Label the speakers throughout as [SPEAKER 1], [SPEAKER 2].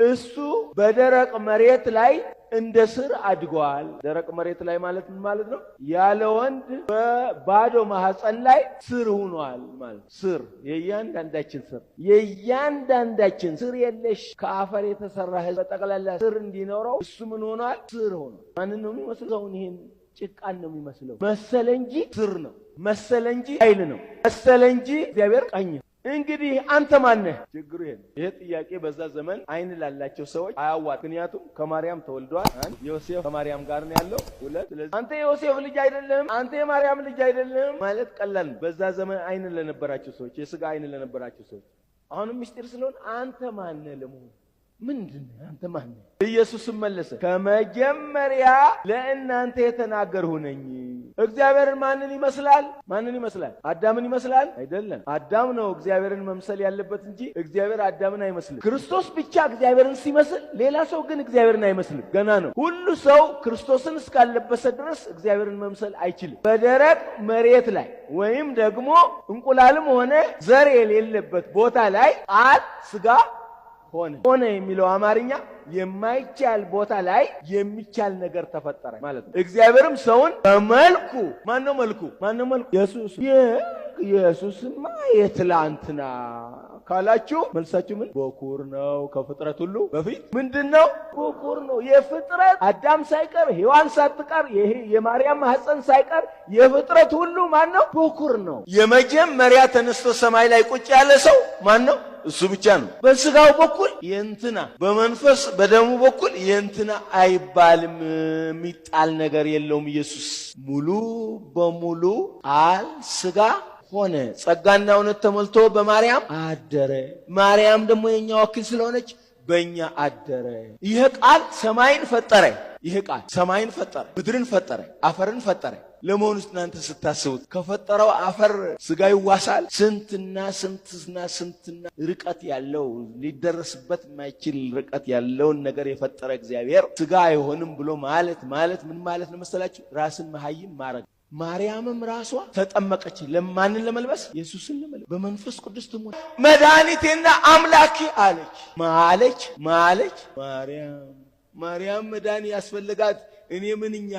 [SPEAKER 1] እሱ በደረቅ መሬት ላይ እንደ ስር አድጓል። ደረቅ መሬት ላይ ማለት ምን ማለት ነው? ያለ ወንድ በባዶ ማህፀን ላይ ስር ሆኗል ማለት። ስር የእያንዳንዳችን ስር የለሽ ከአፈር የተሰራ ህዝብ በጠቅላላ ስር እንዲኖረው እሱ ምን ሆኗል? ስር ሆኗል። ማንን ነው የሚመስለው? ይሄን ጭቃን ነው የሚመስለው መሰለ እንጂ ስር ነው። መሰለ እንጂ ኃይል ነው። መሰለ እንጂ እግዚአብሔር ቀኝ። እንግዲህ አንተ ማን ነህ? ችግሩ ይሄ ጥያቄ በዛ ዘመን አይን ላላቸው ሰዎች አያዋጥ። ምክንያቱም ከማርያም ተወልዷል። ዮሴፍ ከማርያም ጋር ነው ያለው። ሁለት ስለዚህ አንተ የዮሴፍ ልጅ አይደለም፣ አንተ የማርያም ልጅ አይደለም ማለት ቀላል ነው። በዛ ዘመን አይን ለነበራቸው ሰዎች፣ የሥጋ አይን ለነበራቸው ሰዎች አሁንም ምስጢር ስለሆነ አንተ ማን ነህ ለመሆኑ ምንድነው? አንተ ማን ነህ? ኢየሱስም መለሰ ከመጀመሪያ ለእናንተ የተናገርሁ ነኝ። እግዚአብሔርን ማንን ይመስላል? አዳምን ይመስላል? አይደለም። አዳም ነው እግዚአብሔርን መምሰል ያለበት እንጂ እግዚአብሔር አዳምን አይመስልም። ክርስቶስ ብቻ እግዚአብሔርን ሲመስል፣ ሌላ ሰው ግን እግዚአብሔርን አይመስልም። ገና ነው። ሁሉ ሰው ክርስቶስን እስካለበሰ ድረስ እግዚአብሔርን መምሰል አይችልም። በደረቅ መሬት ላይ ወይም ደግሞ እንቁላልም ሆነ ዘር የሌለበት ቦታ ላይ ቃል ሥጋ ሆነ የሚለው አማርኛ የማይቻል ቦታ ላይ የሚቻል ነገር ተፈጠረ ማለት ነው። እግዚአብሔርም ሰውን በመልኩ ማነው መልኩ? ኢየሱስማ የትላንትና ካላችሁ መልሳችሁ ምን? በኩር ነው። ከፍጥረት ሁሉ በፊት ምንድነው? በኩር ነው። የፍጥረት አዳም ሳይቀር ሔዋን ሳትቀር የማርያም ማህፀን ሳይቀር የፍጥረት ሁሉ ማነው? በኩር ነው። የመጀመሪያ ተነስቶ ሰማይ ላይ ቁጭ ያለ ሰው ማነው? እሱ ብቻ ነው። በስጋው በኩል የእንትና በመንፈስ በደሙ በኩል የእንትና አይባልም። የሚጣል ነገር የለውም። ኢየሱስ ሙሉ በሙሉ ቃል ሥጋ ሆነ፣ ጸጋና እውነት ተሞልቶ በማርያም አደረ። ማርያም ደግሞ የኛ ወኪል ስለሆነች በእኛ አደረ። ይሄ ቃል ሰማይን ፈጠረ። ምድርን ፈጠረ፣ አፈርን ፈጠረ። ለመሆኑ እናንተ ስታስቡት ከፈጠረው አፈር ሥጋ ይዋሳል? ስንትና ርቀት ያለው ሊደረስበት የማይችል ርቀት ያለውን ነገር የፈጠረ እግዚአብሔር ሥጋ አይሆንም ብሎ ማለት ምን ማለት ነው መሰላችሁ? ራስን መሐይም ማድረግ። ማርያምም ራሷ ተጠመቀች። ለማንን ለመልበስ? ኢየሱስን ለመልበስ። በመንፈስ ቅዱስ ተሞላ። መድኃኒቴና አምላኬ አለች። ማርያም መዳን ያስፈልጋት። እኔ ምንኛ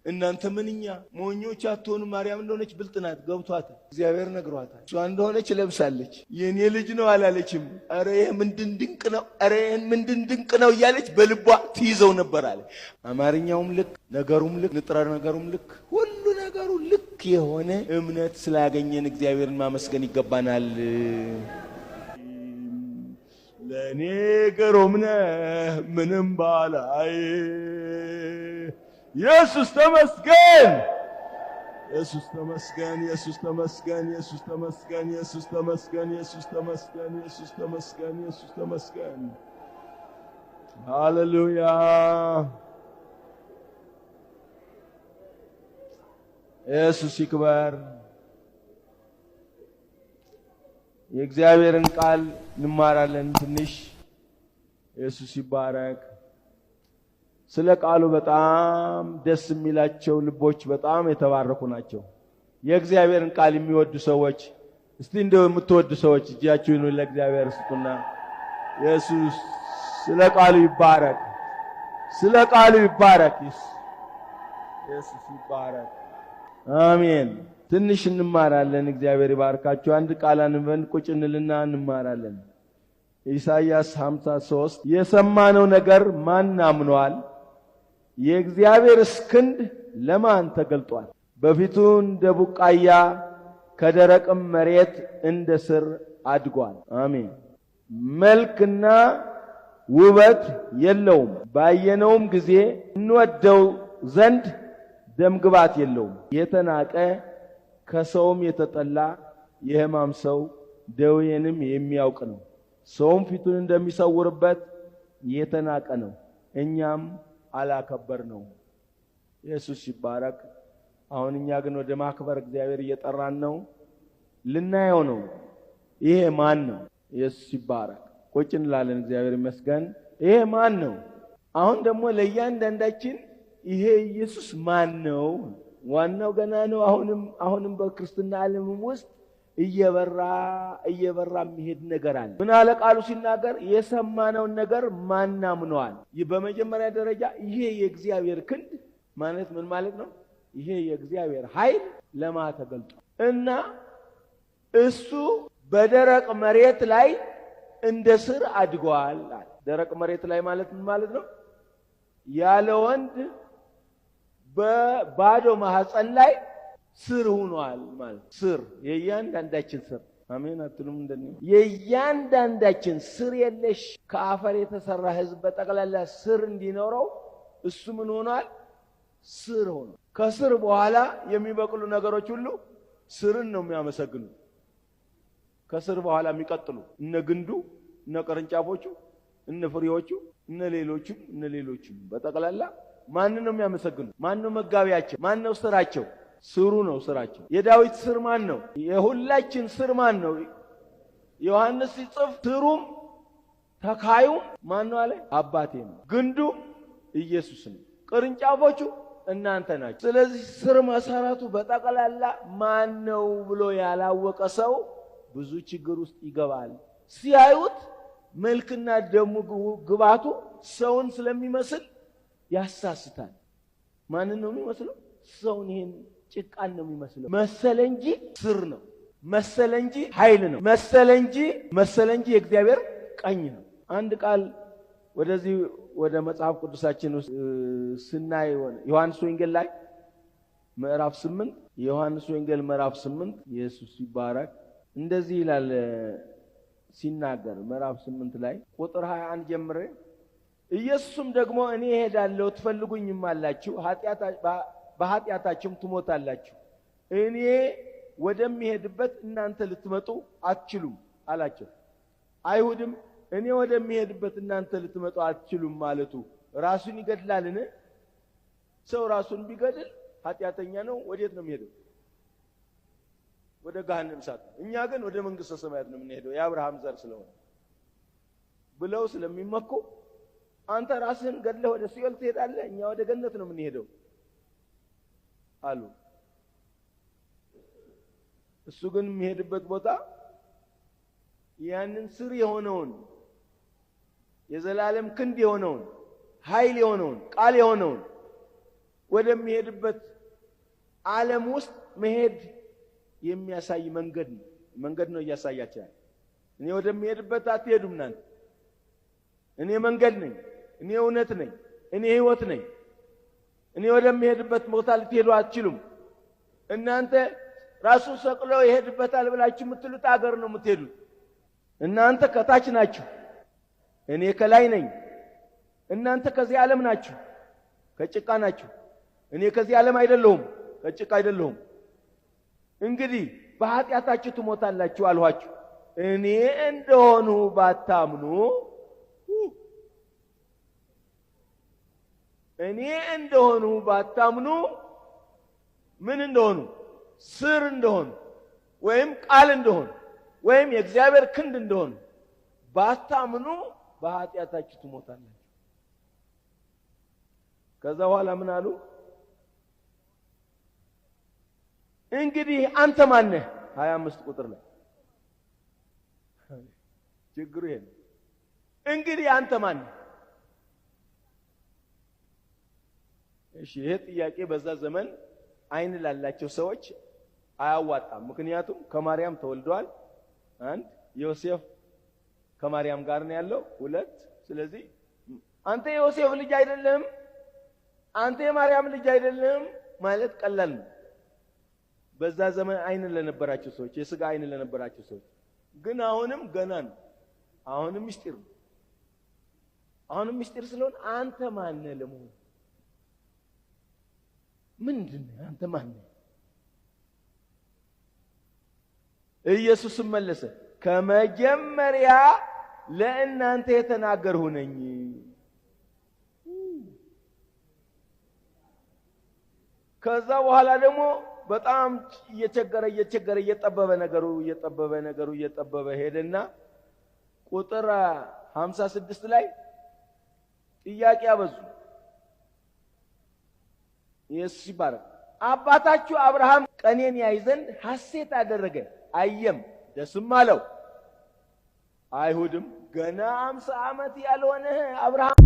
[SPEAKER 1] እናንተ ምንኛ ሞኞች አትሆኑ። ማርያም እንደሆነች ብልጥ ናት፣ ገብቷታል። እግዚአብሔር ነግሯታል። እሷ እንደሆነች ለብሳለች። የኔ ልጅ ነው አላለችም። አረ ይሄ ምንድን ድንቅ ነው እያለች በልቧ ትይዘው ነበር አለ። አማርኛውም ልክ፣ ነገሩም ልክ፣ ንጥረ ነገሩም ልክ፣ ሁሉ ነገሩ ልክ የሆነ እምነት ስላገኘን እግዚአብሔርን ማመስገን ይገባናል። ለኔ ገሮም ነህ ምንም ባላይ ኢየሱስ ተመስገን። ሃሌሉያ። ኢየሱስ ይክበር። የእግዚአብሔርን ቃል እንማራለን ትንሽ። ኢየሱስ ይባረክ። ስለ ቃሉ በጣም ደስ የሚላቸው ልቦች በጣም የተባረኩ ናቸው። የእግዚአብሔርን ቃል የሚወዱ ሰዎች እስቲ እንደው የምትወዱ ሰዎች እጃችሁን ለእግዚአብሔር ስጡና ኢየሱስ ስለ ቃሉ ይባረክ። ኢየሱስ ይባረክ። አሜን። ትንሽ እንማራለን። እግዚአብሔር ይባርካችሁ። አንድ ቃል አንበን ቁጭ እንልና እንማራለን። ኢሳይያስ 53 የሰማነው ነገር ማን አምኗል? የእግዚአብሔርስ ክንድ ለማን ተገልጧል? በፊቱ እንደ ቡቃያ ከደረቅም መሬት እንደ ስር አድጓል። አሜን። መልክና ውበት የለውም፣ ባየነውም ጊዜ እንወደው ዘንድ ደምግባት የለውም። የተናቀ ከሰውም የተጠላ የሕማም ሰው ደዌንም የሚያውቅ ነው። ሰውም ፊቱን እንደሚሰውርበት የተናቀ ነው፣ እኛም አላከበር ነው። ኢየሱስ ይባረክ። አሁን እኛ ግን ወደ ማክበር እግዚአብሔር እየጠራን ነው። ልናየው ነው። ይሄ ማን ነው? ኢየሱስ ይባረክ። ቁጭ እንላለን። እግዚአብሔር ይመስገን። ይሄ ማን ነው? አሁን ደግሞ ለእያንዳንዳችን ይሄ ኢየሱስ ማን ነው? ዋናው ገና ነው። አሁንም በክርስትና ዓለም ውስጥ እየበራ የሚሄድ ነገር አለ። ምን አለ ቃሉ ሲናገር የሰማነውን ነገር ማን አምነዋል? በመጀመሪያ ደረጃ ይሄ የእግዚአብሔር ክንድ ማለት ምን ማለት ነው? ይሄ የእግዚአብሔር ኃይል ለማ ተገልጧል እና እሱ በደረቅ መሬት ላይ እንደ ስር አድጓል። ደረቅ መሬት ላይ ማለት ምን ማለት ነው? ያለ ወንድ በባዶ ማህፀን ላይ ስር ሆኗል ማለት ስር የእያንዳንዳችን ስር አሜን አትሉም? እንደኔ የእያንዳንዳችን ስር የለሽ ከአፈር የተሰራ ህዝብ በጠቅላላ ስር እንዲኖረው እሱ ምን ሆኗል? ስር ሆኗል። ከስር በኋላ የሚበቅሉ ነገሮች ሁሉ ስርን ነው የሚያመሰግኑ። ከስር በኋላ የሚቀጥሉ እነ ግንዱ፣ እነ ቅርንጫፎቹ፣ እነ ፍሬዎቹ፣ እነ ሌሎችም በጠቅላላ ማን ነው የሚያመሰግኑ? ማን ነው መጋቢያቸው? ማን ነው ስራቸው? ስሩ ነው ስራቸው። የዳዊት ስር ማን ነው? የሁላችን ስር ማን ነው? ዮሐንስ ሲጽፍ ስሩም ተካዩም ማን ነው አለ? አባቴ ነው። ግንዱም ኢየሱስ ነው። ቅርንጫፎቹ እናንተ ናችሁ። ስለዚህ ስር መሰረቱ በጠቅላላ ማን ነው ብሎ ያላወቀ ሰው ብዙ ችግር ውስጥ ይገባል። ሲያዩት መልክና ደሙ ግባቱ ሰውን ስለሚመስል ያሳስታል። ማንን ነው የሚመስለው? ሰውን ይሄን ጭቃን ነው የሚመስለው። መሰለ እንጂ ስር ነው። መሰለ እንጂ ኃይል ነው። መሰለ እንጂ የእግዚአብሔር ቀኝ ነው። አንድ ቃል ወደዚህ ወደ መጽሐፍ ቅዱሳችን ውስጥ ስናይ ዮሐንስ ወንጌል ላይ ምዕራፍ 8 የዮሐንስ ወንጌል ምዕራፍ 8 ኢየሱስ ይባረክ እንደዚህ ይላል ሲናገር ምዕራፍ 8 ላይ ቁጥር 21 ጀምሬ ኢየሱስም ደግሞ እኔ እሄዳለሁ ትፈልጉኝም አላችሁ በኃጢአታችሁም ትሞታላችሁ እኔ ወደምሄድበት እናንተ ልትመጡ አትችሉም አላቸው። አይሁድም እኔ ወደምሄድበት እናንተ ልትመጡ አትችሉም ማለቱ ራሱን ይገድላልን? ሰው ራሱን ቢገድል ኃጢአተኛ ነው። ወዴት ነው የሚሄደው? ወደ ገሃነም እሳት። እኛ ግን ወደ መንግስተ ሰማያት ነው የምንሄደው የአብርሃም ዘር ስለሆነ ብለው ስለሚመኩ አንተ ራስህን ገድለህ ወደ ሲኦል ትሄዳለህ፣ እኛ ወደ ገነት ነው የምንሄደው አሉ። እሱ ግን የሚሄድበት ቦታ ያንን ስር የሆነውን የዘላለም ክንድ የሆነውን ኃይል የሆነውን ቃል የሆነውን ወደሚሄድበት ዓለም ውስጥ መሄድ የሚያሳይ መንገድ ነው እያሳያቸው። እኔ ወደሚሄድበት አትሄዱም እናንተ፣ እኔ መንገድ ነኝ፣ እኔ እውነት ነኝ፣ እኔ ህይወት ነኝ፣ እኔ ወደሚሄድበት ቦታ ልትሄዱ አትችሉም። እናንተ ራሱን ሰቅሎ ይሄድበታል ብላችሁ የምትሉት አገር ነው የምትሄዱት። እናንተ ከታች ናችሁ፣ እኔ ከላይ ነኝ። እናንተ ከዚህ ዓለም ናችሁ፣ ከጭቃ ናችሁ። እኔ ከዚህ ዓለም አይደለሁም፣ ከጭቃ አይደለሁም። እንግዲህ በኃጢአታችሁ ትሞታላችሁ አልኋችሁ። እኔ እንደሆኑ ባታምኑ ምን እንደሆኑ ስር እንደሆኑ ወይም ቃል እንደሆኑ ወይም የእግዚአብሔር ክንድ እንደሆኑ ባታምኑ በኃጢአታችሁ ትሞታላችሁ። ከዛ በኋላ ምን አሉ? እንግዲህ አንተ ማን ነህ? 25 ቁጥር ላይ ችግሩ ይሄ ነው። እንግዲህ አንተ ማን ነህ? እሺ ይሄ ጥያቄ በዛ ዘመን አይን ላላቸው ሰዎች አያዋጣም። ምክንያቱም ከማርያም ተወልዷል፣ አንድ ዮሴፍ ከማርያም ጋር ነው ያለው፣ ሁለት ስለዚህ አንተ የዮሴፍ ልጅ አይደለም፣ አንተ የማርያም ልጅ አይደለም ማለት ቀላል ነው በዛ ዘመን አይን ለነበራቸው ሰዎች፣ የሥጋ አይን ለነበራቸው ሰዎች። ግን አሁንም ገና ነው፣ አሁንም ምስጢር ነው። አሁንም ምስጢር ስለሆነ አንተ ማን ነህ ለመሆኑ? ምንድነው አንተ ማን ነህ? ኢየሱስ መለሰ ከመጀመሪያ ለእናንተ የተናገርሁ ነኝ። ከዛ በኋላ ደግሞ በጣም እየቸገረ እየጠበበ ሄደና ቁጥር 56 ላይ ጥያቄ አበዙ። ኢየሱስ ይባረክ። አባታችሁ አብርሃም ቀኔን ያይ ዘንድ ሐሴት አደረገ አየም ደስም አለው። አይሁድም ገና 50 ዓመት ያልሆነ አብርሃም